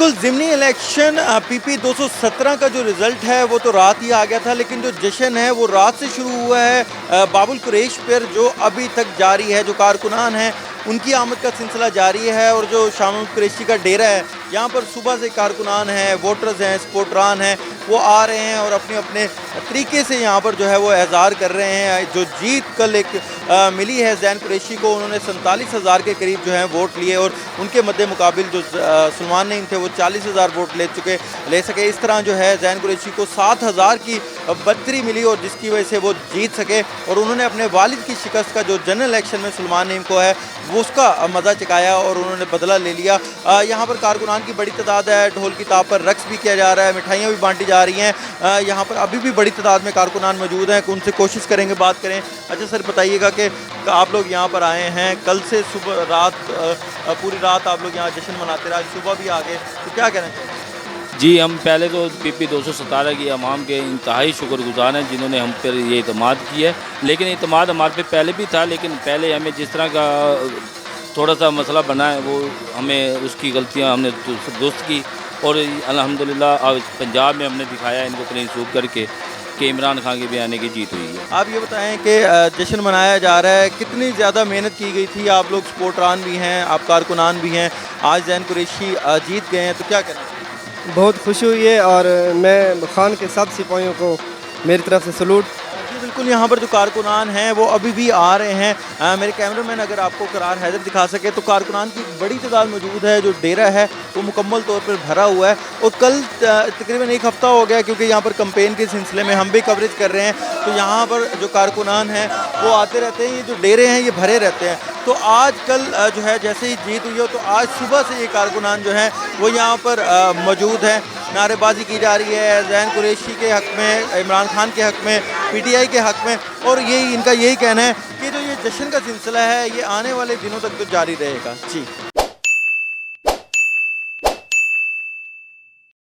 बिल्कुल ज़िमनी election PP 217 का जो रिज़ल्ट है वो तो रात ही आ गया था, लेकिन जो जश्न है वो रात से शुरू हुआ है बाबुल कुरैश पर, जो अभी तक जारी है। जो कारकुनान हैं उनकी आमद का सिलसिला जारी है और जो शाह महमूद कुरैशी का डेरा है यहाँ पर सुबह से कारकुनान हैं, वोटर्स हैं, सपोर्टरान हैं, वो आ रहे हैं और अपने अपने तरीके से यहाँ पर जो है वो एहज़ार कर रहे हैं। जो जीत कल एक मिली है ज़ैन कुरैशी को, उन्होंने 47,000 के करीब जो है वोट लिए और उनके मद्दे मुकाबिल जो सलमान नईम थे वो 40,000 वोट ले सके। इस तरह जो है ज़ैन कुरैशी को 7,000 की बढ़तरी मिली और जिसकी वजह से वो जीत सके और उन्होंने अपने वालिद की शिकस्त का जो जनरल इलेक्शन में सलमान नईम को है वो उसका मज़ा चकाया और उन्होंने बदला ले लिया। यहाँ पर कारकुनान की बड़ी तादाद है, ढोल की ताप पर रक्स भी किया जा रहा है, मिठाइयाँ भी बांटी जा रही हैं। यहाँ पर अभी भी बड़ी तादाद में कारकुनान मौजूद हैं, उनसे कोशिश करेंगे बात करें। अच्छा सर, बताइएगा कि आप लोग यहाँ पर आए हैं, कल से सुबह रात पूरी रात आप लोग यहाँ जश्न मनाते रहे, सुबह भी आ गए, तो क्या कहना चाहिए? जी, हम पहले तो पीपी 217 की अवाम के इंतहाई शुक्रगुज़ार हैं जिन्होंने हम पर ये इतमाद किया है। लेकिन इतमाद हमारे पे पहले भी था, लेकिन पहले हमें जिस तरह का थोड़ा सा मसला बना है वो हमें उसकी गलतियां हमने दुरुस्त की और अल्हम्दुलिल्लाह आज पंजाब में हमने दिखाया इनको मनसूख करके कि इमरान खान के बयाने की जीत हुई है। आप ये बताएं कि जश्न मनाया जा रहा है, कितनी ज़्यादा मेहनत की गई थी? आप लोग सपोर्टरान भी हैं, आप कारकुनान भी हैं, आज ज़ैन कुरैशी जीत गए हैं, तो क्या कहना चाहिए? बहुत खुशी हुई है और मैं खान के सब सिपाहियों को मेरी तरफ से सलूट। जी बिल्कुल, यहाँ पर जो कारकुनान हैं वो अभी भी आ रहे हैं। मेरे कैमरामैन अगर आपको करार हैदर दिखा सके तो कारकुनान की बड़ी तादाद मौजूद है। जो डेरा है वो मुकम्मल तौर पर भरा हुआ है और कल तकरीबन एक हफ़्ता हो गया क्योंकि यहाँ पर कैंपेन के सिलसिले में हम भी कवरेज कर रहे हैं, तो यहाँ पर जो कारकुनान हैं वो आते रहते हैं, ये जो डेरे हैं ये भरे रहते हैं। तो आज कल जो है जैसे ही जीत हुई हो तो आज सुबह से ये कारकुनान जो हैं वो यहाँ पर मौजूद हैं, नारेबाजी की जा रही है ज़ैन कुरैशी के हक़ में, इमरान खान के हक़ में, पीटीआई के हक़ में, और इनका यही कहना है कि जो ये जश्न का सिलसिला है ये आने वाले दिनों तक तो जारी रहेगा। जी।